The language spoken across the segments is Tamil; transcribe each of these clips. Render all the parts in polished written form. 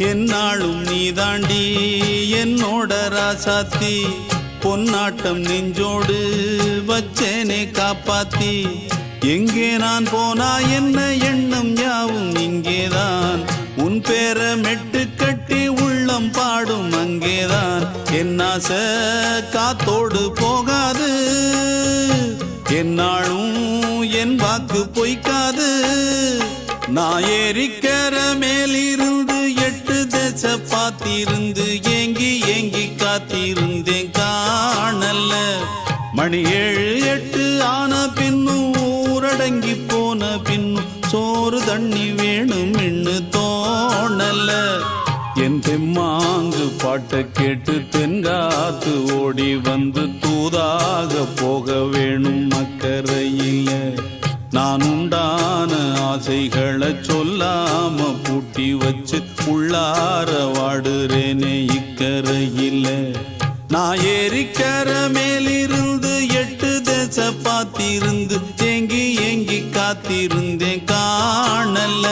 என்னாலும் நீதாண்டி என்னோட ராசாத்தி பொன்னாட்டம் நெஞ்சோடு வச்சேனே காப்பாத்தி எங்கே நான் போனா என்ன எண்ணம் யாவும் இங்கேதான் உன் பேர மெட்டு கட்டி உள்ளம் பாடும் அங்கேதான் என் ஆசை காத்தோடு போகாது என்னாலும் என் வாக்கு பொய்க்காது நான் ஏறிக்கர மேலிருந்து 8 தேச பார்த்திருந்து ஏங்கி ஏங்கி காத்திருந்தேன் காணல்ல மணி 7 8 ஆன பின்னும் ஊரடங்கி போன பின்னும் சோறு தண்ணி வேணும் இன்னு தோணல என் தெம்மாங்கு பாட்டை கேட்டு தென்காத்து ஓடி வந்து தூதாக போக வேணும் அக்கறையில நான் உண்டான ஆசைகளை சொல்லாம பூட்டி வச்சு உள்ளார வாடுறேனே இக்கரையில நான் ஏறிக்கர மேலிருந்து 8 தேச பார்த்திருந்து ஏங்கி ஏங்கி காத்திருந்தேன் காணல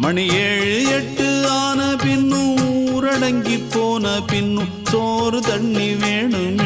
மணி 7 8 ஆன பின்னும் ஊரடங்கி போன பின்னும் சோறு தண்ணி வேணும்